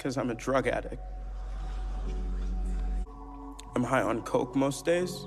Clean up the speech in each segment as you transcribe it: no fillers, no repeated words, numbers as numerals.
because I'm a drug addict. I'm high on coke most days.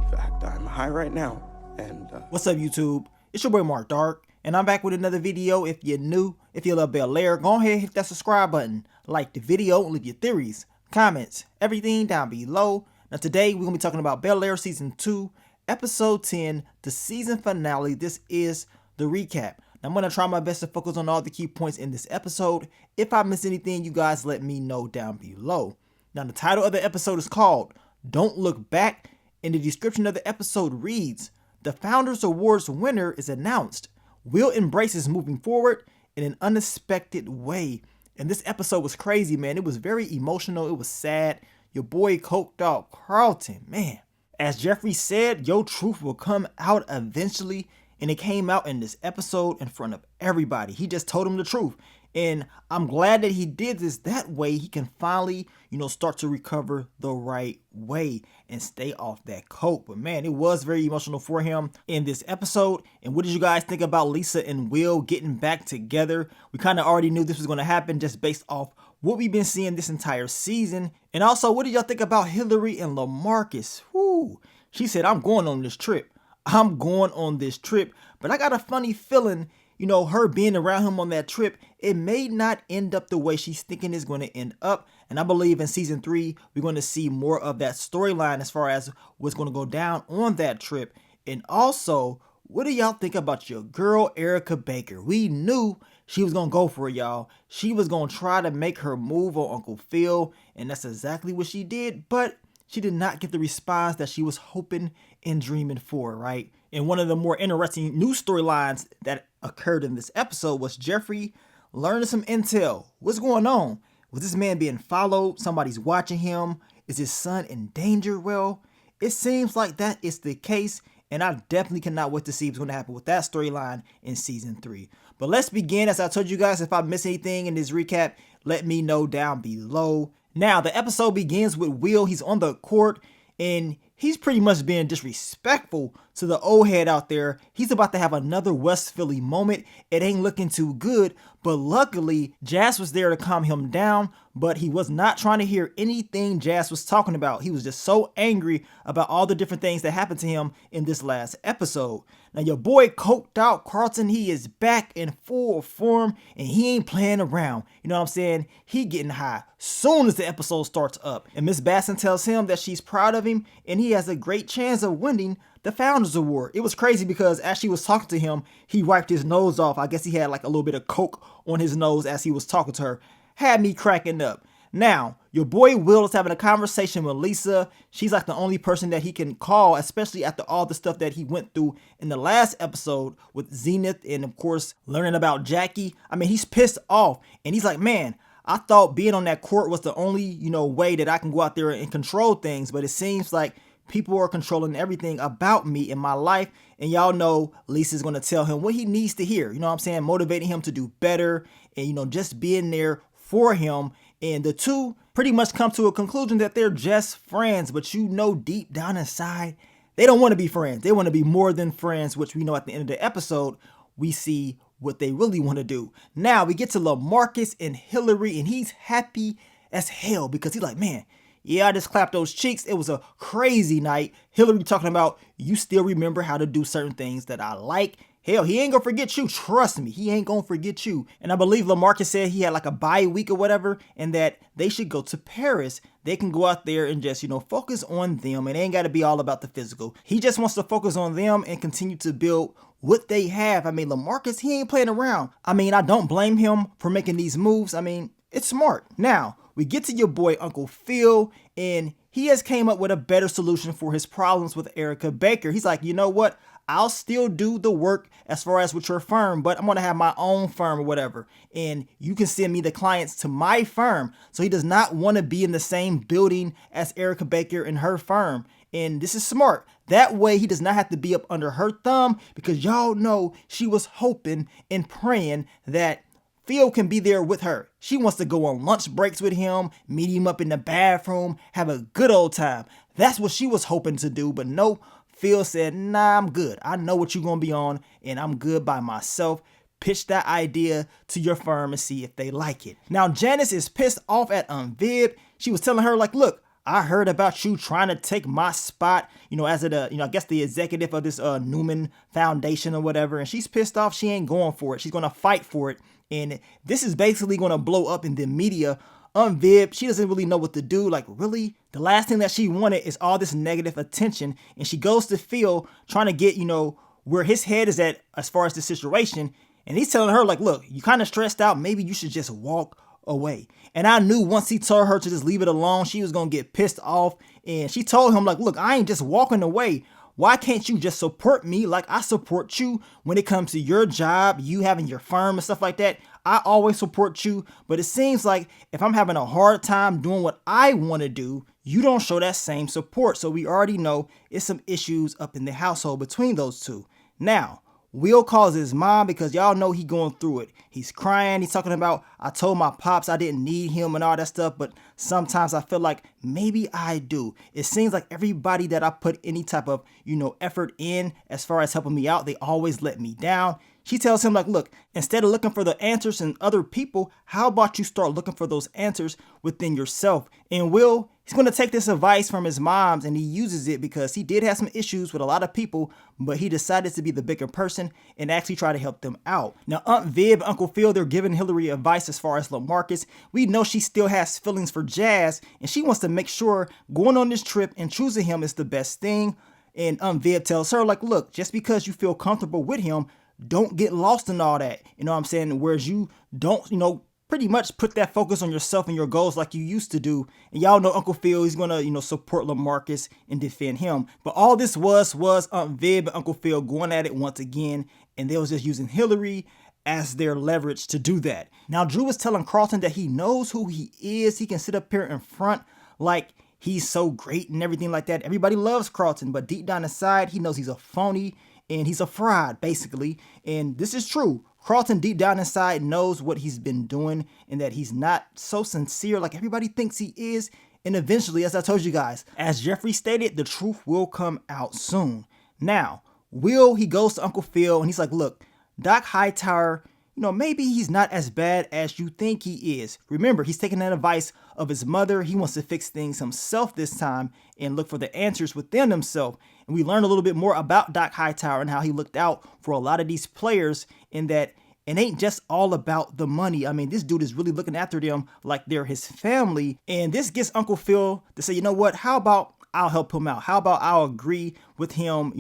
In fact, I'm high right now. And What's up, YouTube? It's your boy Mark Dark, and I'm back with another video. If you're new, if you love Bel-Air, go ahead and hit that subscribe button, like the video, leave your theories, comments, everything down below. Now today we're gonna be talking about Bel-Air season 2, episode 10, the season finale. This is the recap. Now, I'm gonna try my best to focus on all the key points in this episode. If I miss anything, you guys let me know down below. Now the title of the episode is called Don't Look Back. In the description of the episode reads, the Founders Awards winner is announced. Will embraces moving forward in an unexpected way. And this episode was crazy, man. It was very emotional. It was sad. Your boy coked out Carlton, man. As Jeffrey said, your truth will come out eventually. And it came out in this episode in front of everybody. He just told him the truth. And I'm glad that he did this. That way he can finally, start to recover the right way and stay off that coke. But man, it was very emotional for him in this episode. And what did you guys think about Lisa and Will getting back together? We kind of already knew this was going to happen just based off what we've been seeing this entire season. And also, what did y'all think about Hillary and LaMarcus? Whoo, she said, I'm going on this trip. I'm going on this trip. But I got a funny feeling, her being around him on that trip, it may not end up the way she's thinking it's going to end up. And I believe in season 3, we're going to see more of that storyline as far as what's going to go down on that trip. And also, what do y'all think about your girl, Erica Baker? We knew she was going to go for it, y'all. She was going to try to make her move on Uncle Phil. And that's exactly what she did. But she did not get the response that she was hoping and dreaming for, right? And one of the more interesting news storylines that occurred in this episode was Jeffrey learning some intel. What's going on? Was this man being followed? Somebody's watching him? Is his son in danger? Well, it seems like that is the case, and I definitely cannot wait to see what's going to happen with that storyline in season 3. But let's begin. As I told you guys, if I miss anything in this recap, let me know down below. Now, the episode begins with Will. He's on the court, and he's pretty much being disrespectful to the old head out there. He's about to have another West Philly moment. It ain't looking too good, but luckily, Jazz was there to calm him down, but he was not trying to hear anything Jazz was talking about. He was just so angry about all the different things that happened to him in this last episode. Now, your boy coked out Carlton, he is back in full form, and he ain't playing around. You know what I'm saying? He getting high soon as the episode starts up. And Miss Basson tells him that she's proud of him, and he has a great chance of winning the Founders Award. It was crazy because as she was talking to him, he wiped his nose off. I guess he had like a little bit of coke on his nose as he was talking to her. Had me cracking up. Now, your boy Will is having a conversation with Lisa. She's like the only person that he can call, especially after all the stuff that he went through in the last episode with Zenith and, of course, learning about Jackie. I mean, he's pissed off. And he's like, man, I thought being on that court was the only, way that I can go out there and control things. But it seems like people are controlling everything about me in my life. And y'all know Lisa's going to tell him what he needs to hear. You know what I'm saying? Motivating him to do better and, just being there for him. And the two pretty much come to a conclusion that they're just friends. But deep down inside, they don't want to be friends. They want to be more than friends, which we know at the end of the episode, we see what they really want to do. Now we get to LaMarcus and Hillary, and he's happy as hell because he's like, man, yeah, I just clapped those cheeks. It was a crazy night. Hillary talking about, you still remember how to do certain things that I like. Hell, he ain't gonna forget you. Trust me, he ain't gonna forget you. And I believe LaMarcus said he had like a bye week or whatever, and that they should go to Paris. They can go out there and just, focus on them, and it ain't gotta be all about the physical. He just wants to focus on them and continue to build what they have. I mean, LaMarcus, he ain't playing around. I mean, I don't blame him for making these moves. I mean, it's smart. Now, we get to your boy Uncle Phil, and he has came up with a better solution for his problems with Erica Baker. He's like, you know what? I'll still do the work as far as with your firm, but I'm going to have my own firm or whatever. And you can send me the clients to my firm. So he does not want to be in the same building as Erica Baker and her firm. And this is smart. That way he does not have to be up under her thumb, because y'all know she was hoping and praying that Phil can be there with her. She wants to go on lunch breaks with him, meet him up in the bathroom, have a good old time. That's what she was hoping to do, but no, Phil said, nah, I'm good. I know what you're going to be on, and I'm good by myself. pitch that idea to your firm and see if they like it. Now, Janice is pissed off at Viv. She was telling her like, look, I heard about you trying to take my spot, as I guess the executive of this Newman Foundation or whatever. And she's pissed off. She ain't going for it. She's going to fight for it. And this is basically going to blow up in the media. Viv, she doesn't really know what to do. Like, really? The last thing that she wanted is all this negative attention. And she goes to Phil trying to get, where his head is at as far as the situation. And he's telling her like, look, you kind of stressed out. Maybe you should just walk away. And I knew once he told her to just leave it alone, she was going to get pissed off. And she told him like, look, I ain't just walking away. Why can't you just support me like I support you when it comes to your job, you having your firm and stuff like that? I always support you, but it seems like if I'm having a hard time doing what I want to do, you don't show that same support. So we already know it's some issues up in the household between those two. Now, Will calls his mom because y'all know he going through it. He's crying. He's talking about, I told my pops I didn't need him and all that stuff, but sometimes I feel like maybe I do. It seems like everybody that I put any type of, effort in as far as helping me out, they always let me down. She tells him like, look, instead of looking for the answers in other people, how about you start looking for those answers within yourself? And Will, he's going to take this advice from his mom's and he uses it because he did have some issues with a lot of people, but he decided to be the bigger person and actually try to help them out. Now, Aunt Viv and Uncle Phil, they're giving Hillary advice as far as LaMarcus. We know she still has feelings for Jazz and she wants to make sure going on this trip and choosing him is the best thing. And Aunt Viv tells her like, look, just because you feel comfortable with him, don't get lost in all that. You know what I'm saying? Whereas you don't, pretty much put that focus on yourself and your goals like you used to do. And y'all know Uncle Phil, he's going to, support LaMarcus and defend him. But all this was Aunt Viv and Uncle Phil going at it once again. And they was just using Hillary as their leverage to do that. Now, Drew is telling Carlton that he knows who he is. He can sit up here in front like he's so great and everything like that. Everybody loves Carlton, but deep down inside, he knows he's a phony. And he's a fraud, basically. And this is true. Carlton deep down inside knows what he's been doing and that he's not so sincere like everybody thinks he is. And eventually, as I told you guys, as Jeffrey stated, the truth will come out soon. Now, Will, he goes to Uncle Phil and he's like, look, Doc Hightower, maybe he's not as bad as you think he is. Remember, he's taking that advice of his mother. He wants to fix things himself this time and look for the answers within himself. And we learned a little bit more about Doc Hightower and how he looked out for a lot of these players in that it ain't just all about the money. I mean, this dude is really looking after them like they're his family. And this gets Uncle Phil to say, you know what, how about I'll help him out? How about I'll agree with him,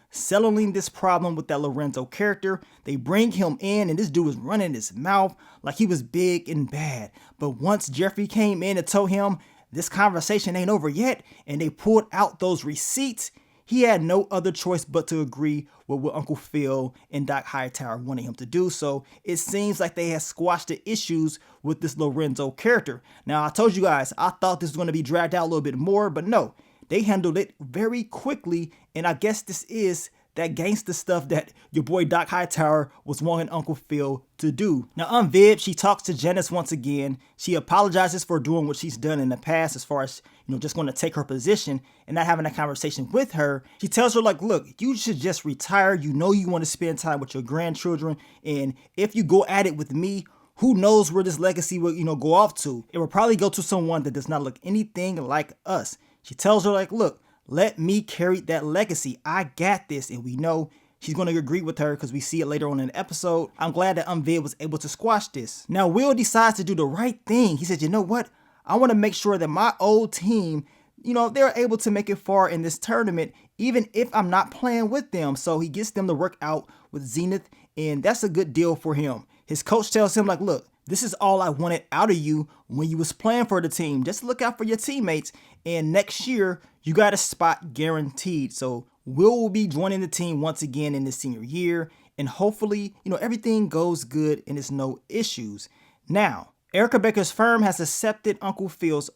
settling this problem with that Lorenzo character. They bring him in and this dude was running his mouth like he was big and bad. But once Jeffrey came in and told him this conversation ain't over yet and they pulled out those receipts, he had no other choice but to agree with what Uncle Phil and Doc Hightower wanted him to do. So it seems like they had squashed the issues with this Lorenzo character. Now, I told you guys, I thought this was going to be dragged out a little bit more, but no. They handled it very quickly, and I guess this is that gangster stuff that your boy Doc Hightower was wanting Uncle Phil to do. Now, Aunt Viv, she talks to Janice once again. She apologizes for doing what she's done in the past as far as, just going to take her position and not having a conversation with her. She tells her like, look, you should just retire. You want to spend time with your grandchildren, and if you go at it with me, who knows where this legacy will, go off to. It will probably go to someone that does not look anything like us. She tells her like, look, let me carry that legacy. I got this. And we know she's going to agree with her because we see it later on in the episode. I'm glad that Aunt Viv was able to squash this. Now, Will decides to do the right thing. He said, you know what? I want to make sure that my old team, they're able to make it far in this tournament, even if I'm not playing with them. So he gets them to work out with Zenith. And that's a good deal for him. His coach tells him like, look, this is all I wanted out of you when you was playing for the team. Just look out for your teammates. And next year, you got a spot guaranteed. So Will be joining the team once again in his senior year. And hopefully, everything goes good and there's no issues. Now, Erica Baker's firm has accepted Uncle Phil's,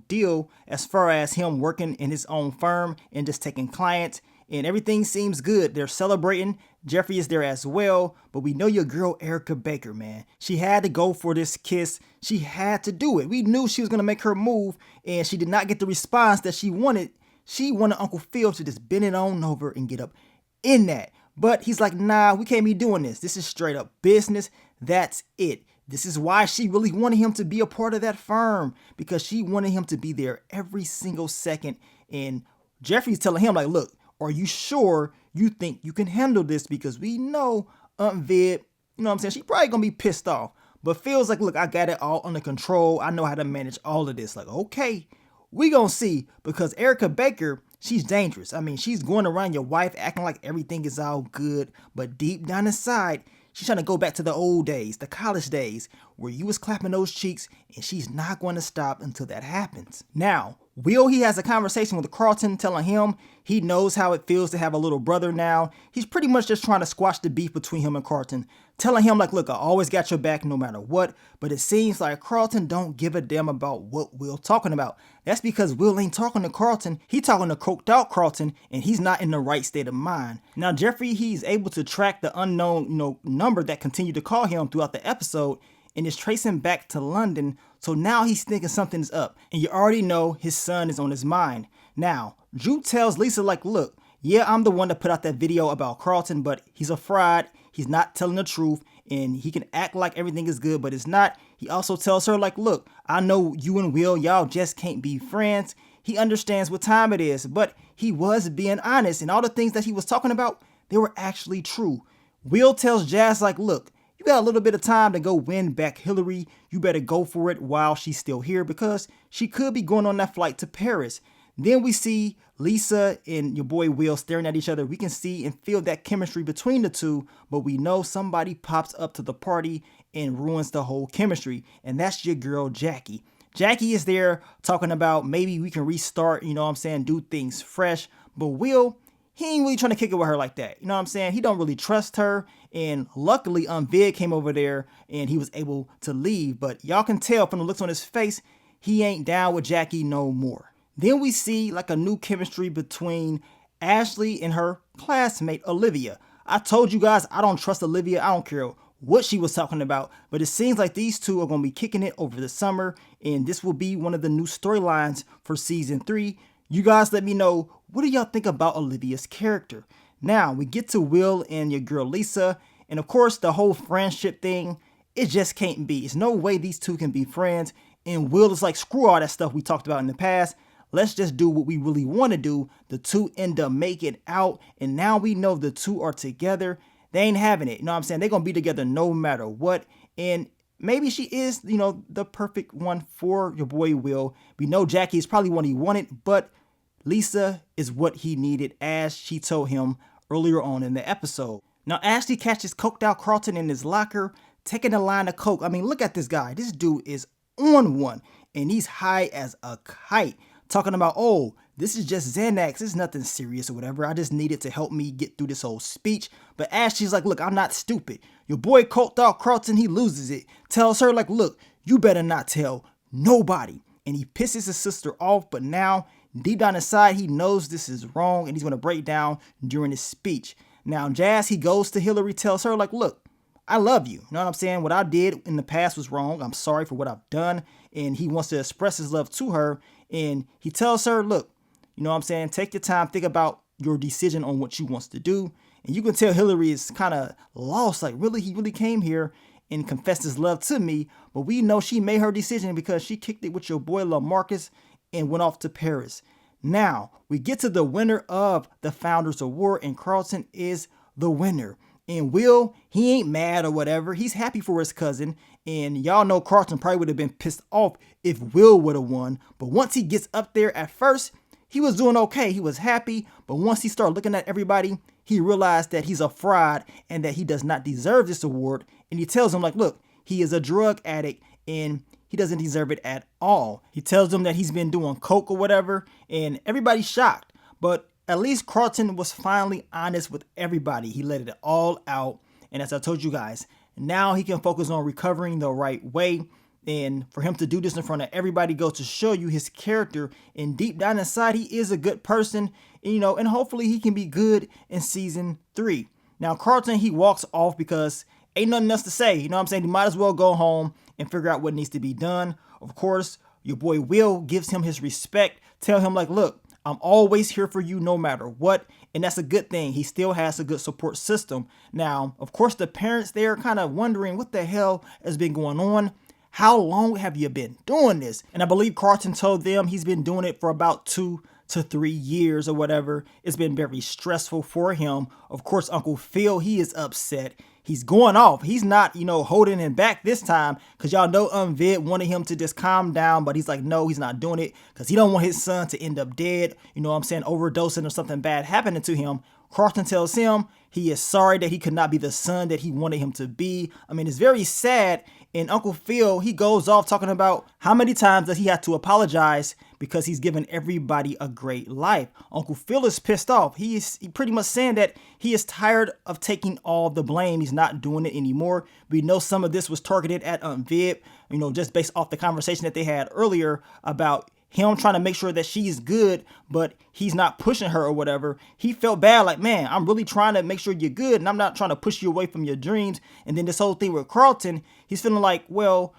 deal as far as him working in his own firm and just taking clients. And everything seems good. They're celebrating. Jeffrey is there as well. But we know your girl, Erica Baker, man. She had to go for this kiss. She had to do it. We knew she was going to make her move. And she did not get the response that she wanted. She wanted Uncle Phil to just bend it on over and get up in that. But he's like, nah, we can't be doing this. This is straight up business. That's it. This is why she really wanted him to be a part of that firm, because she wanted him to be there every single second. And Jeffrey's telling him like, look, are you sure you think you can handle this? Because we know Aunt Vid, you know what I'm saying, she probably gonna be pissed off, but feels like, look, I got it all under control. I know how to manage all of this. Like, okay, we gonna see, because Erica Baker, she's dangerous. I mean, she's going around your wife acting like everything is all good, but deep down inside, she's trying to go back to the old days, the college days, where you was clapping those cheeks, and she's not going to stop until that happens. Now, Will, he has a conversation with Carlton, telling him he knows how it feels to have a little brother now. He's pretty much just trying to squash the beef between him and Carlton, telling him like, look, I always got your back no matter what. But it seems like Carlton don't give a damn about what Will talking about. That's because Will ain't talking to Carlton. He talking to coked out Carlton, and he's not in the right state of mind. Now, Jeffrey, he's able to track the unknown, number that continued to call him throughout the episode, and is tracing back to London. So now he's thinking something's up, and you already know his son is on his mind. Now, Drew tells Lisa like, look, yeah, I'm the one that put out that video about Carlton, but he's a fraud. He's not telling the truth, and he can act like everything is good, but it's not. He also tells her like, look, I know you and Will, y'all just can't be friends. He understands what time it is, but he was being honest, and all the things that he was talking about, they were actually true. Will tells Jazz like, look, you got a little bit of time to go win back Hillary. You better go for it while she's still here, because she could be going on that flight to Paris. Then we see Lisa and your boy Will staring at each other. We can see and feel that chemistry between the two, but we know somebody pops up to the party and ruins the whole chemistry, and that's your girl Jackie. Jackie is there talking about maybe we can restart, do things fresh, but Will, he ain't really trying to kick it with her like that. You know what I'm saying? He don't really trust her. And luckily, Vid came over there and he was able to leave. But y'all can tell from the looks on his face, he ain't down with Jackie no more. Then we see like a new chemistry between Ashley and her classmate, Olivia. I told you guys, I don't trust Olivia. I don't care what she was talking about. But it seems like these two are going to be kicking it over the summer. And this will be one of the new storylines for season 3. You guys let me know, what do y'all think about Olivia's character? Now, we get to Will and your girl Lisa, and of course, the whole friendship thing, it just can't be. There's no way these two can be friends, and Will is like, screw all that stuff we talked about in the past. Let's just do what we really want to do. The two end up making out, and now we know the two are together. They ain't having it, you know what I'm saying? They're going to be together no matter what, and maybe she is, the perfect one for your boy Will. We know Jackie is probably one he wanted, but Lisa is what he needed, as she told him earlier on in the episode. Now, Ashley catches coked out Carlton in his locker, taking a line of coke. I mean, look at this guy. This dude is on one, and he's high as a kite, talking about, oh, this is just Xanax. It's nothing serious or whatever. I just needed to help me get through this whole speech. But Ashley's like, look, I'm not stupid. Your boy coked out Carlton, he loses it. Tells her like, look, you better not tell nobody. And he pisses his sister off, but now deep down inside, he knows this is wrong, and he's going to break down during his speech. Now, Jazz, he goes to Hillary, tells her, like, look, I love you. You know what I'm saying? What I did in the past was wrong. I'm sorry for what I've done. And he wants to express his love to her. And he tells her, look, you know what I'm saying? Take your time. Think about your decision on what you wants to do. And you can tell Hillary is kind of lost. Like, really? He really came here and confessed his love to me. But we know she made her decision because she kicked it with your boy LaMarcus and went off to Paris. Now, we get to the winner of the Founders Award, and Carlton is the winner. And Will, he ain't mad or whatever. He's happy for his cousin. And y'all know Carlton probably would have been pissed off if Will would have won. But once he gets up there, at first, he was doing okay. He was happy. But once he started looking at everybody, he realized that he's a fraud and that he does not deserve this award. And he tells him, like, look, he is a drug addict and he doesn't deserve it at all. He tells them that he's been doing coke or whatever, and everybody's shocked. But at least Carlton was finally honest with everybody. He let it all out. And as I told you guys, now he can focus on recovering the right way. And for him to do this in front of everybody goes to show you his character. And deep down inside, he is a good person, and hopefully he can be good in season 3. Now, Carlton, he walks off because ain't nothing else to say. You know what I'm saying? He might as well go home and figure out what needs to be done. Of course, your boy Will gives him his respect. Tell him, like, look, I'm always here for you no matter what. And that's a good thing. He still has a good support system. Now, of course, the parents, they're kind of wondering what the hell has been going on. How long have you been doing this? And I believe Carlton told them he's been doing it for about 2 to 3 years or whatever. It's been very stressful for him. Of course, Uncle Phil, he is upset. He's going off. He's not, holding him back this time, because y'all know Vid wanted him to just calm down, but he's like, no, he's not doing it because he don't want his son to end up dead, overdosing or something bad happening to him. Carlton tells him he is sorry that he could not be the son that he wanted him to be. I mean, it's very sad. And Uncle Phil, he goes off talking about how many times does he have to apologize because he's given everybody a great life. Uncle Phil is pissed off. He pretty much saying that he is tired of taking all the blame. He's not doing it anymore. We know some of this was targeted at Viv, just based off the conversation that they had earlier about him trying to make sure that she's good, but he's not pushing her or whatever. He felt bad, like, man, I'm really trying to make sure you're good, and I'm not trying to push you away from your dreams. And then this whole thing with Carlton, he's feeling like, well,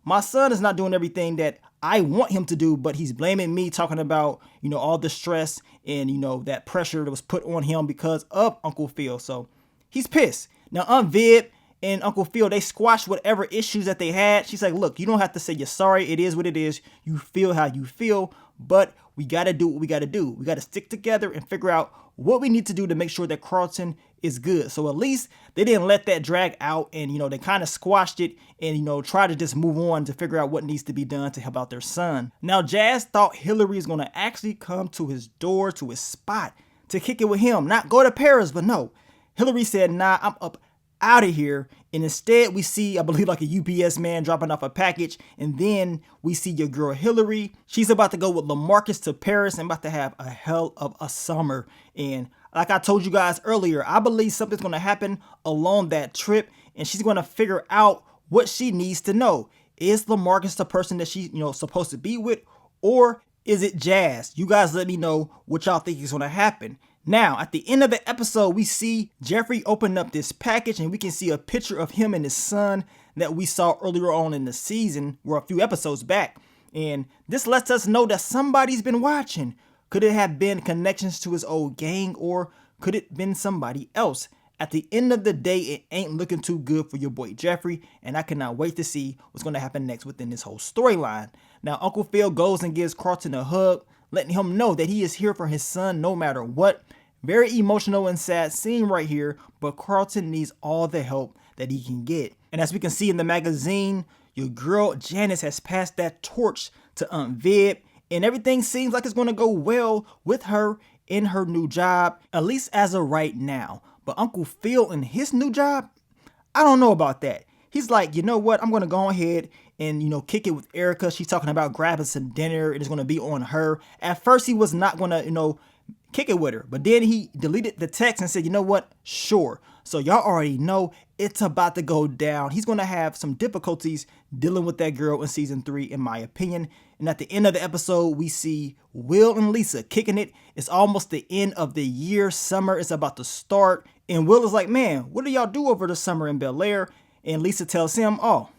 my son is not doing everything that I want him to do, but he's blaming me, talking about, all the stress and, that pressure that was put on him because of Uncle Phil. So he's pissed. Now, Aunt Viv and Uncle Phil, they squashed whatever issues that they had. She's like, look, you don't have to say you're sorry. It is what it is. You feel how you feel, but we got to do what we got to do. We got to stick together and figure out what we need to do to make sure that Carlton is good. So at least they didn't let that drag out, and, they kind of squashed it and, try to just move on to figure out what needs to be done to help out their son. Now, Jazz thought Hillary is going to actually come to his door, to his spot, to kick it with him. Not go to Paris, but no. Hillary said, nah, I'm up out of here. And instead we see, I believe, like a UPS man dropping off a package, and then we see your girl Hillary. She's about to go with LaMarcus to Paris and about to have a hell of a summer. And like I told you guys earlier, I believe something's going to happen along that trip, and she's going to figure out what she needs to know. Is LaMarcus the person that she's supposed to be with, or is it Jazz? You guys let me know what y'all think is going to happen. Now, at the end of the episode, we see Jeffrey open up this package, and we can see a picture of him and his son that we saw earlier on in the season, or a few episodes back. And this lets us know that somebody's been watching. Could it have been connections to his old gang, or could it been somebody else? At the end of the day, it ain't looking too good for your boy Jeffrey, and I cannot wait to see what's going to happen next within this whole storyline. Now, Uncle Phil goes and gives Carlton a hug, letting him know that he is here for his son no matter what. Very emotional and sad scene right here, but Carlton needs all the help that he can get. And as we can see in the magazine, your girl Janice has passed that torch to Aunt Viv, and everything seems like it's going to go well with her in her new job, at least as of right now. But Uncle Phil in his new job, I don't know about that. He's like, you know what, I'm going to go ahead and, kick it with Erica. She's talking about grabbing some dinner, and it's going to be on her. At first, he was not going to, kick it with her, but then he deleted the text and said, you know what, sure. So y'all already know it's about to go down. He's going to have some difficulties dealing with that girl in season 3, in my opinion. And at the end of the episode, we see Will and Lisa kicking it. It's almost the end of the year. Summer is about to start, and Will is like, man, what do y'all do over the summer in Bel-Air? And Lisa tells him, oh,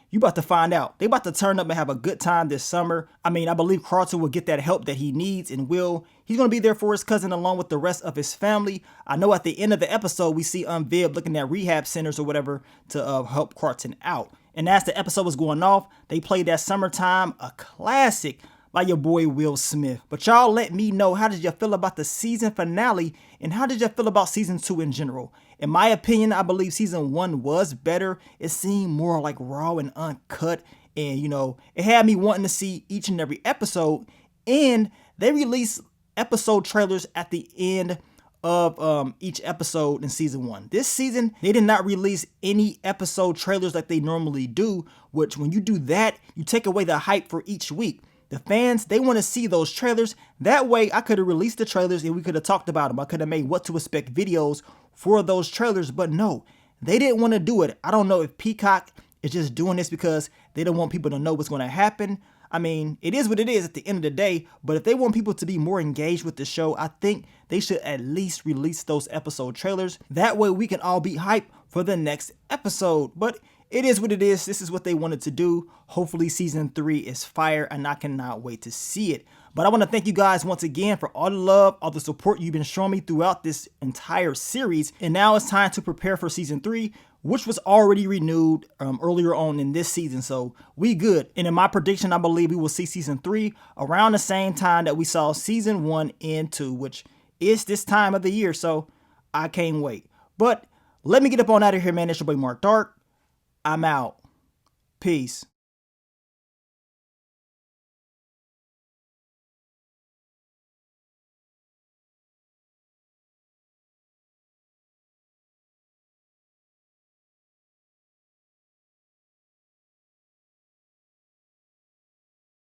you about to find out. They about to turn up and have a good time this summer. I mean, I believe Carlton will get that help that he needs, and he's going to be there for his cousin along with the rest of his family. I know at the end of the episode, we see Viv looking at rehab centers or whatever to help Carlton out. And as the episode was going off, they played that Summertime, a classic by your boy Will Smith. But y'all let me know, how did you feel about the season finale, and how did you feel about season 2 in general? In my opinion, I believe season 1 was better. It seemed more like raw and uncut, and it had me wanting to see each and every episode. And they released episode trailers at the end of each episode in season 1. This season, they did not release any episode trailers like they normally do, which when you do that, you take away the hype for each week. The fans, they want to see those trailers. That way, I could have released the trailers and we could have talked about them. I could have made what to expect videos for those trailers, but no, they didn't want to do it. I don't know if Peacock is just doing this because they don't want people to know what's going to happen. I mean, it is what it is at the end of the day, but if they want people to be more engaged with the show, I think they should at least release those episode trailers. That way we can all be hyped for the next episode. But it is what it is. This is what they wanted to do. Hopefully season 3 is fire and I cannot wait to see it. But I want to thank you guys once again for all the love, all the support you've been showing me throughout this entire series. And now it's time to prepare for season 3, which was already renewed earlier on in this season. So we good. And in my prediction, I believe we will see season 3 around the same time that we saw season 1 and 2, which is this time of the year. So I can't wait. But let me get up on out of here, man. It's your boy Mark Dark. I'm out. Peace.